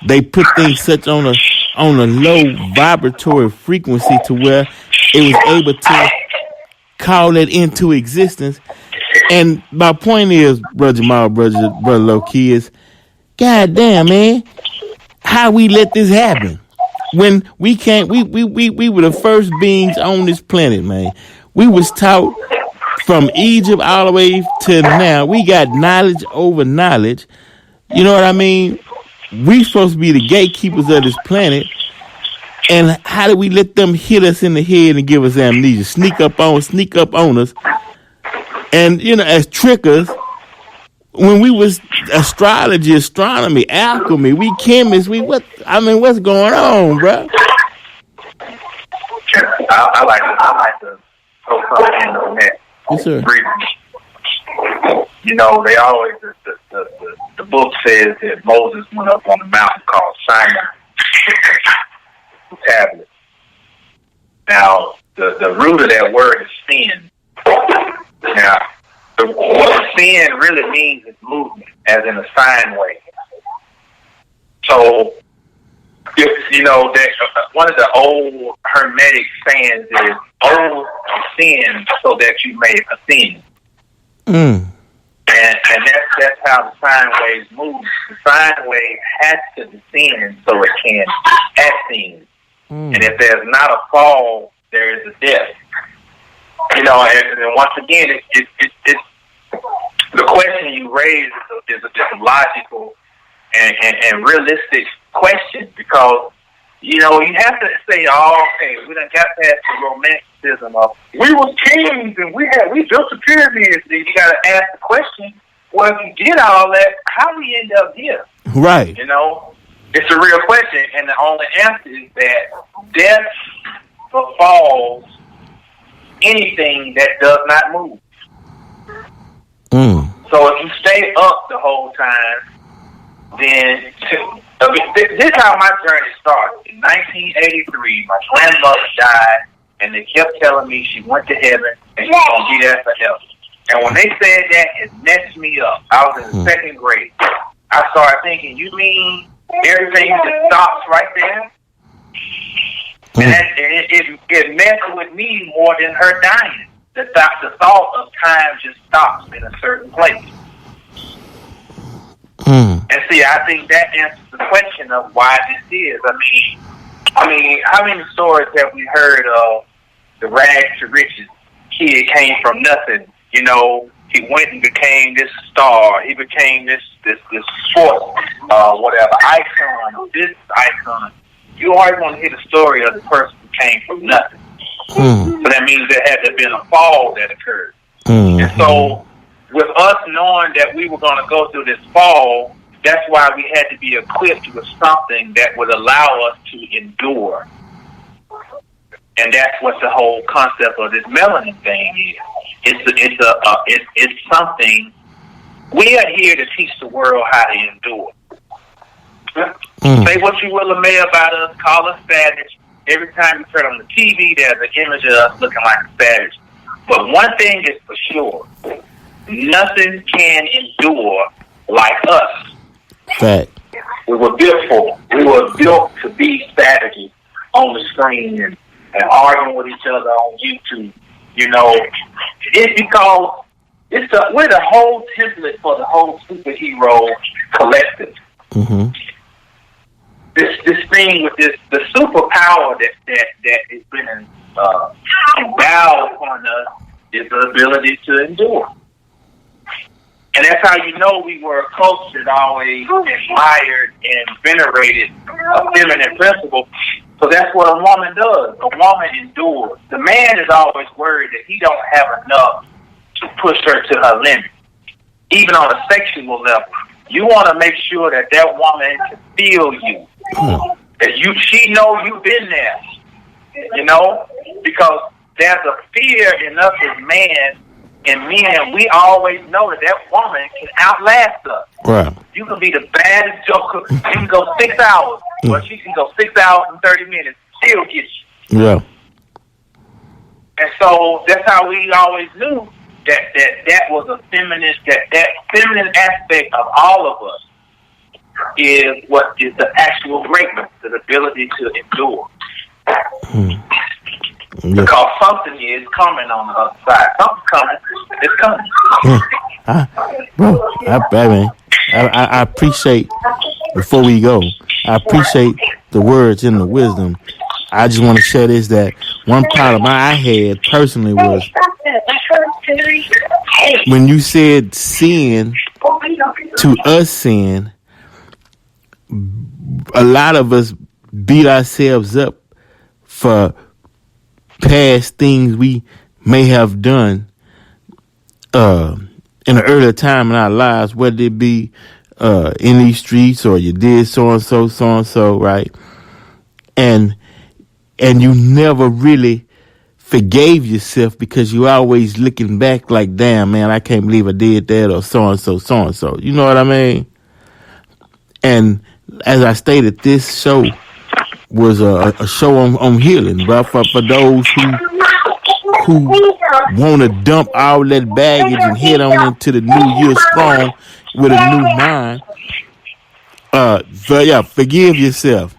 Speaker 1: they put things such on a low vibratory frequency to where it was able to call it into existence. And my point is, Brother Jamal, brother Loki, is, God damn, man, how we let this happen? When we can't, we were the first beings on this planet, man. We was taught from Egypt all the way to now. We got knowledge over knowledge. You know what I mean? We supposed to be the gatekeepers of this planet. And how do we let them hit us in the head and give us amnesia? Sneak up on us. And, you know, as trickers, when we was astrology, astronomy, alchemy, we chemists, what's going on, bro?
Speaker 3: I like to throw something in on that.
Speaker 1: Yes, sir.
Speaker 3: You know, they always, the book says that Moses went up on the mountain called Sinai, tablet. Now, the root of that word is sin. Now, what sin really means is movement, as in a sine wave. So, if, you know, that one of the old Hermetic sayings is, "Oh, sin, so that you may ascend." And that's how the sine waves move. The sine wave has to descend so it can ascend. And if there's not a fall, there is a death. You know, and once again, it's the question you raise is a logical and realistic question, because, you know, you have to say, oh, okay, we done got past the romanticism of we were kings and we built the pyramids. Then you got to ask the question, well, if you did all that, how we end up here?
Speaker 1: Right.
Speaker 3: You know, it's a real question, and the only answer is that death befalls anything that does not move. So if you stay up the whole time, then this is how my journey started. In 1983, my grandmother died, and they kept telling me she went to heaven and she's going to be there forever. And when they said that, it messed me up. I was in the second grade. I started thinking, you mean everything just stops right there? And it messed with me more than her dying. the thought of time just stops in a certain place. And see, I think that answers the question of why this is. I mean, how many stories have we heard of the rags to riches kid came from nothing? You know, he went and became this star. He became this sport, whatever, icon, or this icon. You always want to hear the story of the person who came from nothing. So that means there had to have been a fall that occurred. And so, with us knowing that we were going to go through this fall, that's why we had to be equipped with something that would allow us to endure. And that's what the whole concept of this melanin thing is. It's something. We are here to teach the world how to endure. Say what you will, May, about us. Call us savage. Every time you turn on the TV, there's an image of us looking like a savage. But one thing is for sure: nothing can endure like us.
Speaker 1: Fact.
Speaker 3: We were built for. We were built to be savages on the screen and arguing with each other on YouTube. You know, it's because we're the whole template for the whole superhero collective. This thing with the superpower that has been endowed upon us is the ability to endure. And that's how you know we were a culture that always admired and venerated a feminine principle. So that's what a woman does. A woman endures. The man is always worried that he don't have enough to push her to her limit. Even on a sexual level, you want to make sure that woman can feel you. That she know you've been there. You know? Because there's a fear in us as men, we always know that woman can outlast us.
Speaker 1: Right.
Speaker 3: You can be the baddest joker. You can go 6 hours. Well, she can go 6 hours and 30 minutes, still get you.
Speaker 1: Yeah.
Speaker 3: And so that's how we always knew that was a feminist, that feminine aspect of all of us is what is the actual greatness, the ability to endure.
Speaker 1: Yeah.
Speaker 3: Because something is coming on the other side. Something's coming. It's coming.
Speaker 1: I appreciate, before we go, I appreciate the words and the wisdom. I just want to share this, that one problem I had personally was when you said sin, to us sin, a lot of us beat ourselves up for past things we may have done in an earlier time in our lives, whether it be in these streets or you did so and so, right? And you never really forgave yourself because you always looking back like, damn, man, I can't believe I did that, or so and so. You know what I mean? And as I stated, this show was a show on healing, bro. For those who want to dump all that baggage and head on into the new year strong with a new mind. Forgive yourself,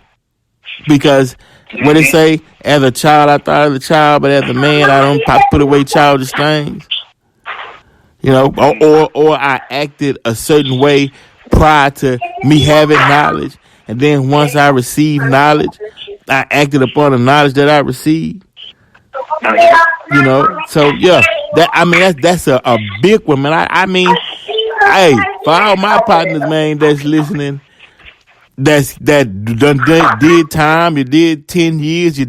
Speaker 1: because what they say, as a child I thought as a child, but as a man I don't put away childish things. You know, or I acted a certain way prior to me having knowledge, and then once I received knowledge, I acted upon the knowledge that I received. You know, so yeah, that's a big one, man. I mean, hey, for all my partners, man, that's listening, that did time, you did 10 years, you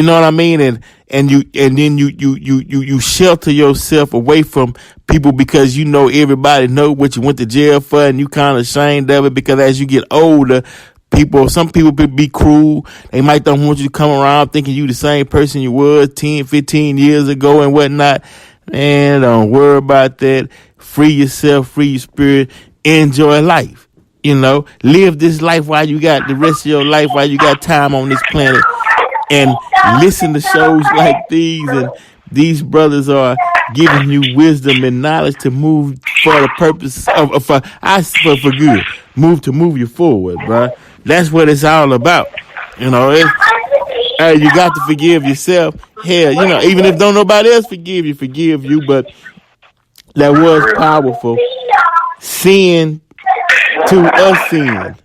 Speaker 1: know what I mean, and then you shelter yourself away from people because you know everybody know what you went to jail for, and you kind of ashamed of it because as you get older, some people be cruel. They might don't want you to come around thinking you the same person you was 10, 15 years ago and whatnot. Man, don't worry about that. Free yourself, free your spirit, enjoy life. You know, live this life while you got the rest of your life, while you got time on this planet, and listen to shows like these. And these brothers are giving you wisdom and knowledge to move for the purpose of for good. Move you forward, bro. That's what it's all about. You know, Hey, you got to forgive yourself. Hell, even if don't nobody else forgive you. But that was powerful. Sin to us sin.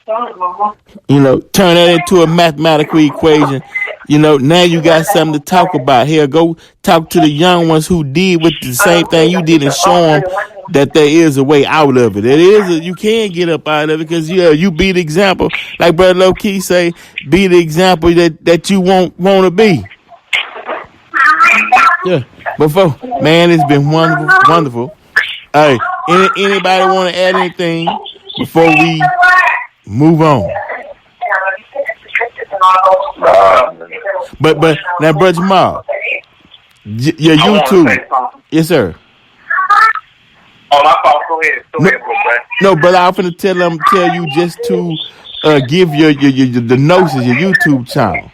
Speaker 1: Turn that into a mathematical equation. Now you got something to talk about. Here, go talk to the young ones who did with the same thing you did and show them that there is a way out of it. You can get up out of it because you be the example. Like Brother Loki say, be the example that you want to be. Yeah. Before, man, it's been wonderful, wonderful. Hey, anybody want to add anything before we move on? But now, Bro.Jamal, your YouTube, yes, sir.
Speaker 3: Oh, my fault. Go ahead.
Speaker 1: No, but I'm finna tell you just to give your the notices, your YouTube channel,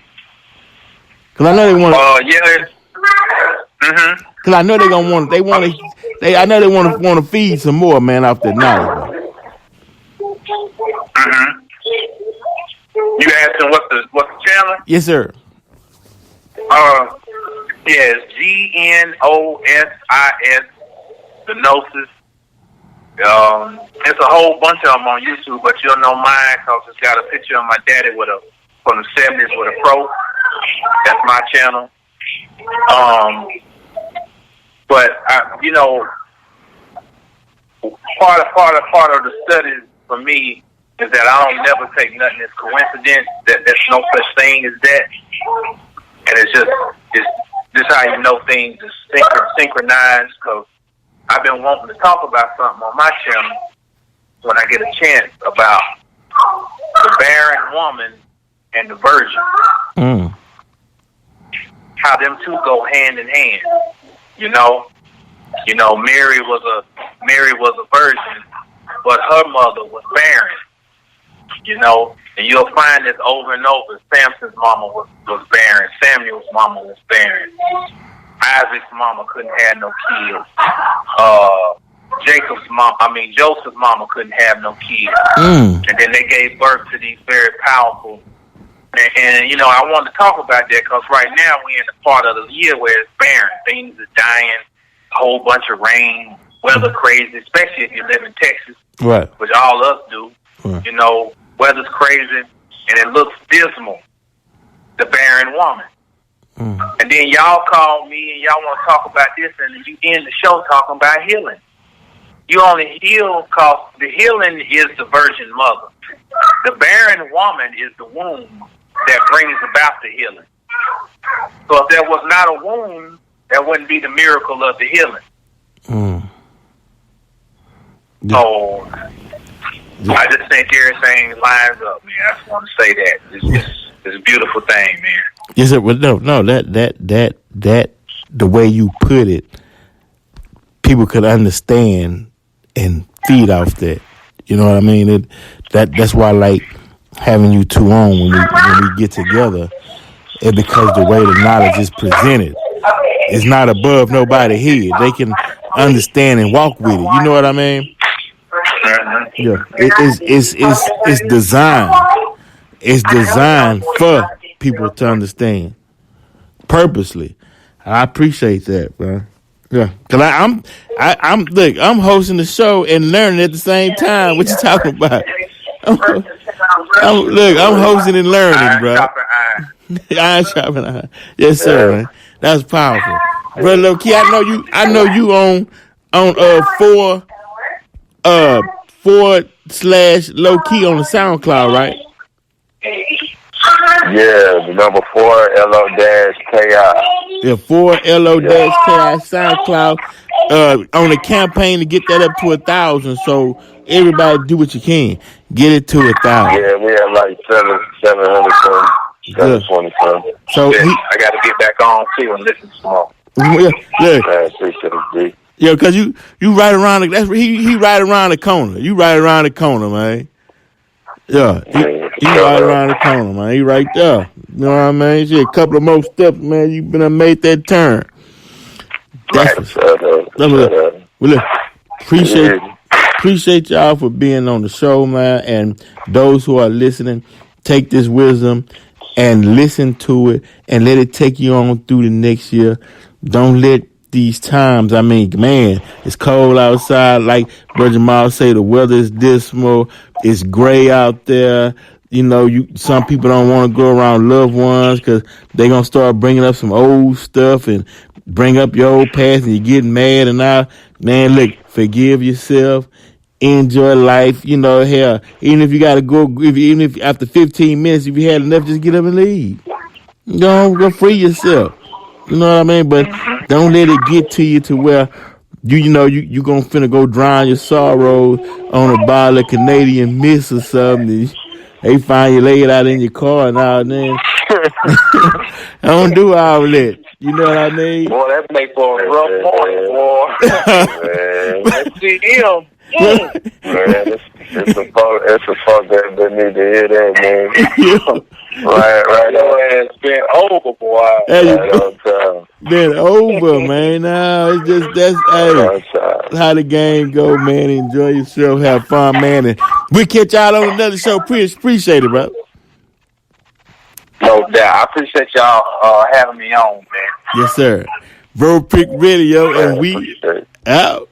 Speaker 1: cause I know they want.
Speaker 3: Yeah.
Speaker 1: Cause I know they gonna want. I know they want to feed some more, man, off that knowledge.
Speaker 3: You asking what's the channel?
Speaker 1: Yes, sir.
Speaker 3: Yes, GNOSIS, the Gnosis. There's a whole bunch of them on YouTube, but you'll know mine because it's got a picture of my daddy from the 70s with a pro. That's my channel. But part of the studies for me is that I don't never take nothing as coincidence. That there's no such thing as that, and it's just how you know things is synchronized. Because I've been wanting to talk about something on my channel when I get a chance about the barren woman and the virgin. How them two go hand in hand. Mary was a virgin, but her mother was barren. And you'll find this over and over. Samson's mama was barren. Samuel's mama was barren. Isaac's mama couldn't have no kids. Joseph's mama couldn't have no kids. And then they gave birth to these very powerful. And I wanted to talk about that because right now we're in the part of the year where it's barren. Things are dying, a whole bunch of rain, weather crazy, especially if you live in Texas,
Speaker 1: right?
Speaker 3: Which all us do. Right. Weather's crazy and it looks dismal. The barren woman. And then y'all call me and y'all want to talk about this, and you end the show talking about healing. You only heal because the healing is the virgin mother. The barren woman is the womb that brings about the healing. So if there was not a womb, there wouldn't be the miracle of the healing.
Speaker 1: Yeah.
Speaker 3: So I just think everything lines up, man. I just want to say that. It's a beautiful thing, man.
Speaker 1: Yes, sir. Well, no, that the way you put it, people could understand and feed off that. You know what I mean? That's why I like having you two on when we get together. It's because the way the knowledge is presented, it's not above nobody's head. They can understand and walk with it. You know what I mean? Yeah, it's designed. It's designed for people to understand purposely. I appreciate that, bro. Yeah, cause I'm hosting the show and learning at the same time. What you talking about? I'm hosting and learning, bro. Iron sharpening iron. Yes, sir, man. That's powerful, bro. Loki, I know you on 4/Loki on the SoundCloud, right?
Speaker 2: Yeah, the number 4LO-KI.
Speaker 1: Yeah, 4LO-KI SoundCloud. On the campaign to get that up to 1,000. So everybody do what you can. Get it to 1,000.
Speaker 2: Yeah, we have like 700 some. 720 some.
Speaker 1: So
Speaker 2: yeah, I got to get back on too and listen to more.
Speaker 1: Yeah, because you right around the, that's he right around the corner. You right around the corner, man. Yeah, he right around the corner, man. He right there. You know what I mean? See, a couple of more steps, man. You been made that turn. Appreciate y'all for being on the show, man. And those who are listening, take this wisdom and listen to it and let it take you on through the next year. Don't let these times, I mean, man, it's cold outside. Like Bro.Jamal say, the weather is dismal. It's gray out there. You know, some people don't want to go around loved ones because they're going to start bringing up some old stuff and bring up your old past, and you're getting mad and all. Man, look, forgive yourself. Enjoy life. You know, hell, even if you got to go, even if after 15 minutes, if you had enough, just get up and leave. Go free yourself. You know what I mean? But don't let it get to you to where you gonna finna go drown your sorrows on a bottle of Canadian Mist or something. They find you laid out in your car and all then. Don't do all that. You know what I mean?
Speaker 3: Boy, that make for a rough morning, boy. Let's see him.
Speaker 2: Man, it's a fuck that need to hear that, man. right.
Speaker 3: Your ass been over, boy.
Speaker 1: Been over, man. Nah, it's just that's how the game go, man. Enjoy yourself, have fun, man, and we catch y'all on another show. Appreciate it, bro.
Speaker 3: No doubt. I appreciate y'all having me on, man.
Speaker 1: Yes, sir. Bro Pick Radio, and we out.